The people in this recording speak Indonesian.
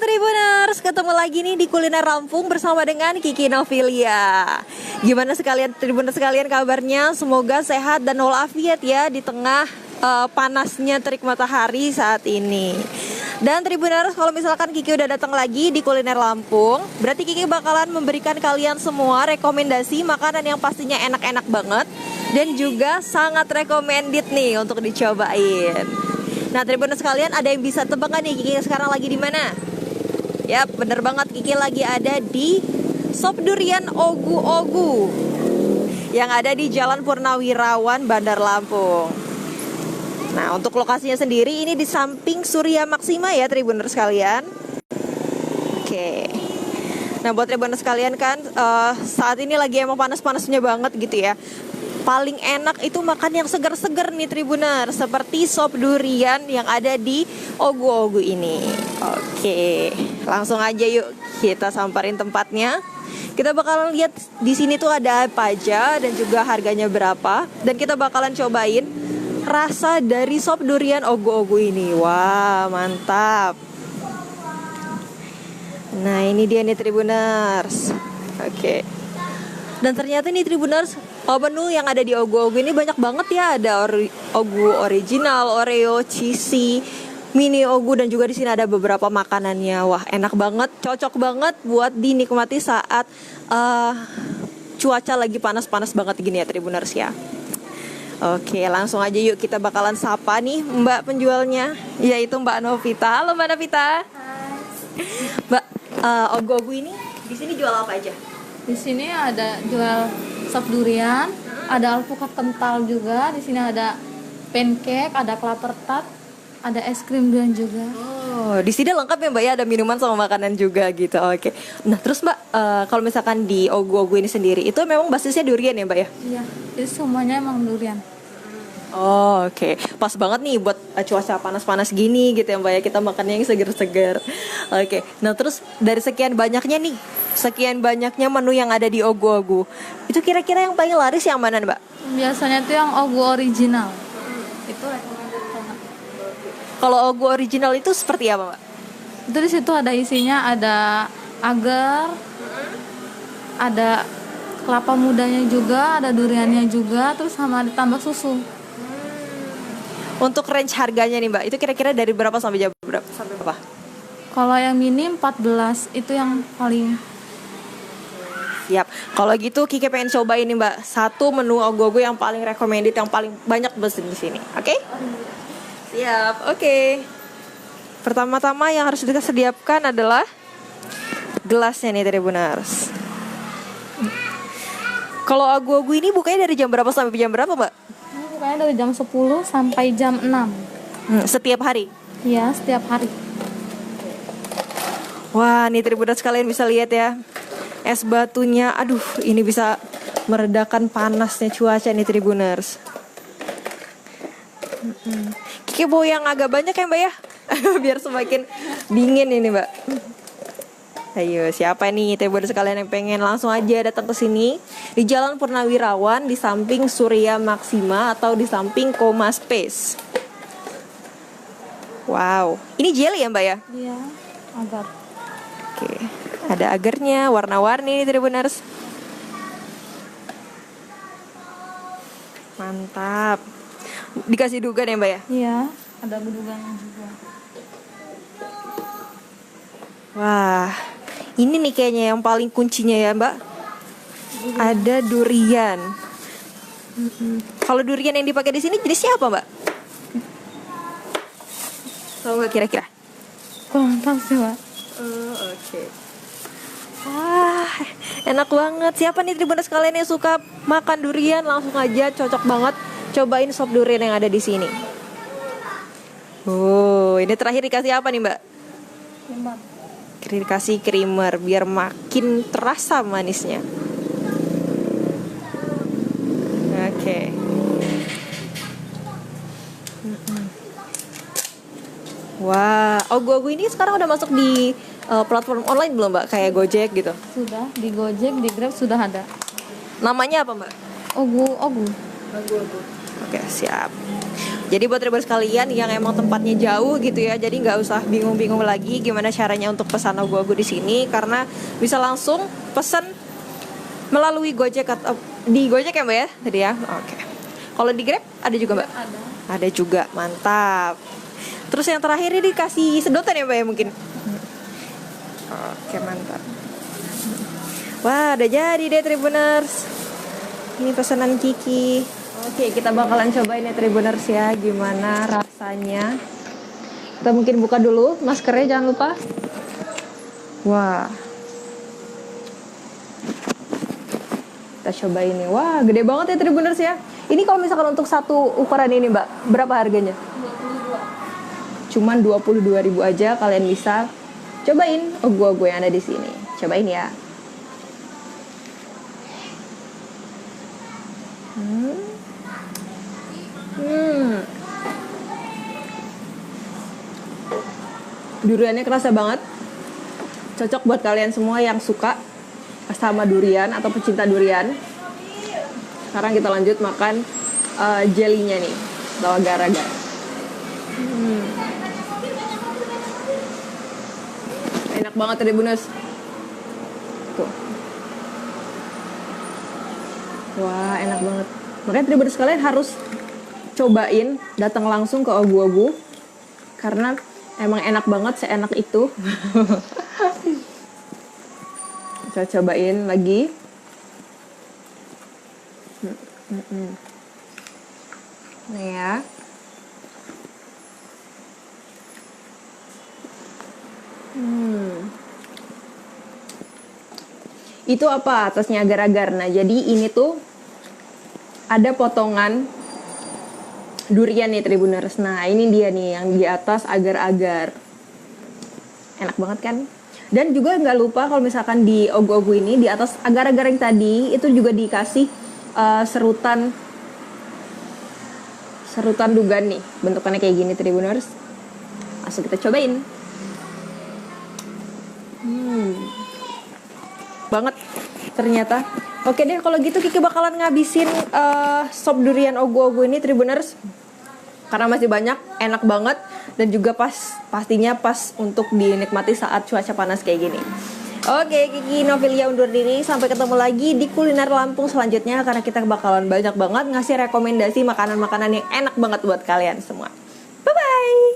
Tribuners, ketemu lagi nih di Kuliner Lampung bersama dengan Kiki Novilia. Gimana sekalian Tribuners sekalian kabarnya? Semoga sehat dan walafiat ya di tengah panasnya terik matahari saat ini. Dan Tribuners, kalau misalkan Kiki udah datang lagi di Kuliner Lampung, berarti Kiki bakalan memberikan kalian semua rekomendasi makanan yang pastinya enak-enak banget dan juga sangat recommended nih untuk dicobain. Nah, Tribuners sekalian, ada yang bisa tebak gak nih Kiki sekarang lagi di mana? Yap, bener banget, Kiki lagi ada di Sop Durian Ogu Ogu yang ada di Jalan Purnawirawan, Bandar Lampung. Nah, untuk lokasinya sendiri ini di samping Surya Maksima ya, Tribuners sekalian. Oke. Nah, buat Tribuners sekalian kan saat ini lagi emang panas-panasnya banget gitu ya. Paling enak itu makan yang segar-segar nih Tribuners, seperti sop durian yang ada di Ogu Ogu ini. Oke, langsung aja yuk kita samperin tempatnya. Kita bakalan lihat di sini tuh ada apa aja dan juga harganya berapa, dan kita bakalan cobain rasa dari sop durian Ogu Ogu ini. Wah, mantap. Nah, ini dia nih Tribuners. Oke. Dan ternyata nih Tribuners, menu yang ada di Ogu Ogu ini banyak banget ya. Ada Ogu original, Oreo, cheesy, mini Ogu, dan juga di sini ada beberapa makanannya. Wah, enak banget, cocok banget buat dinikmati saat cuaca lagi panas-panas banget gini ya Tribuners ya. Oke, langsung aja yuk kita bakalan sapa nih Mbak penjualnya, yaitu Mbak Novita. Halo Mbak Novita. Hai. Mbak, Ogu Ogu ini di sini jual apa aja? Di sini ada jual sop durian, ada alpukat kental juga. Di sini ada pancake, ada klaper tart, ada es krim durian juga. Oh, di sini lengkap ya Mbak ya, ada minuman sama makanan juga gitu. Oke. Nah, terus Mbak, kalau misalkan di Ogu Ogu ini sendiri, itu memang basisnya durian ya Mbak ya? Iya, jadi semuanya emang durian. Oh, oke. Pas banget nih buat cuaca panas-panas gini gitu ya Mbak ya, kita makannya yang seger-seger. Oke. Nah, terus dari sekian banyaknya menu yang ada di Ogu Ogu, itu kira-kira yang paling laris yang mana Mbak? Biasanya tuh yang Ogu original. Itu recommended banget. Kalau Ogu original itu seperti apa Mbak? Itu di situ ada isinya, ada agar, ada kelapa mudanya juga, ada duriannya juga, terus sama ditambah susu. Untuk range harganya nih Mbak, itu kira-kira dari berapa sampai jam berapa? Sampai berapa? Kalau yang mini 14 itu yang paling. Siap. Kalau gitu Kiki pengen cobain nih Mbak, satu menu Ogu Ogu yang paling recommended, yang paling banyak pesen di sini. Oke? Siap. Oke. Pertama-tama yang harus kita sediakan adalah gelasnya nih Tribuners. Kalau Ogu Ogu ini bukanya dari jam berapa sampai jam berapa Mbak? Ini bukanya dari jam 10 sampai jam 6. Setiap hari? Iya, setiap hari. Wah, nih Tribuners kalian bisa lihat ya, es batunya. Aduh, ini bisa meredakan panasnya cuaca nih Tribuners. Kiki bawa yang agak banyak ya Mbak ya, biar semakin dingin ini Mbak. Ayo, siapa nih Tribuners sekalian yang pengen, langsung aja datang ke sini di Jalan Purnawirawan, di samping Surya Maksima atau di samping Koma Space. Wow, ini jelly ya Mbak ya? Iya, agar. Oke, ada agarnya, warna-warni nih Tribuners. Mantap. Dikasih dugan ya Mbak ya? Iya, ada bedugannya juga. Wah, ini nih kayaknya yang paling kuncinya ya Mbak. Ada durian. Kalau durian yang dipakai di sini jenisnya apa Mbak? Tahu nggak kira-kira? Kurang tahu sih, Mbak. Oke. Wah, enak banget. Siapa nih Tribuners kalian yang suka makan durian, langsung aja cocok banget cobain sop durian yang ada di sini. Oh, ini terakhir dikasih apa nih Mbak? Lembar. Dikasih creamer biar makin terasa manisnya. Oke. Wah, Ogu Ogu ini sekarang udah masuk di platform online belum Mbak? Kayak Gojek gitu. Sudah, di Gojek, di Grab sudah ada. Namanya apa Mbak? Ogu Ogu. Ogu Ogu. Oke, siap. Jadi buat tribuners sekalian yang emang tempatnya jauh gitu ya, jadi nggak usah bingung-bingung lagi gimana caranya untuk pesan ogoh-ogoh di sini, karena bisa langsung pesan melalui Gojek atau di Gojek ya Mbak ya tadi ya. Oke. Kalau di Grab ada juga Mbak? Ada. Ada juga, mantap. Terus yang terakhir ini dikasih sedotan ya Mbak ya mungkin? Oke, mantap. Wah, udah jadi deh Tribuners. Ini pesanan Kiki. Oke, kita bakalan cobain ya Tribuners ya, gimana rasanya. Kita mungkin buka dulu maskernya, jangan lupa. Wah. Kita cobain nih. Wah, gede banget ya Tribuners ya. Ini kalau misalkan untuk satu ukuran ini Mbak, berapa harganya? 22. Cuman 22.000 aja kalian bisa cobain ogoh-ogoh yang ada di sini. Cobain ya. Duriannya kerasa banget. Cocok buat kalian semua yang suka sama durian atau pecinta durian. Sekarang kita lanjut makan jelinya nih, atau agar-agar. Enak banget Tribuners. Tuh. Wah, enak banget. Makanya Tribuners kalian harus cobain, datang langsung ke Ogoh-Ogoh karena emang enak banget, seenak itu. Kita cobain lagi. Nih ya. Itu apa atasnya agar-agar. Nah, jadi ini tuh ada potongan durian nih Tribuners. Nah, ini dia nih yang di atas agar-agar. Enak banget kan? Dan juga nggak lupa kalau misalkan di ogoh-ogoh ini di atas agar-agar yang tadi itu juga dikasih serutan dugan nih. Bentukannya kayak gini Tribuners. Langsung kita cobain. Banget ternyata. Oke deh, kalau gitu Kiki bakalan ngabisin sop durian ogoh-ogoh ini Tribuners, karena masih banyak, enak banget, dan juga pastinya pas untuk dinikmati saat cuaca panas kayak gini. Oke, Kiki Novilia undur diri. Sampai ketemu lagi di Kuliner Lampung selanjutnya, karena kita bakalan banyak banget ngasih rekomendasi makanan-makanan yang enak banget buat kalian semua.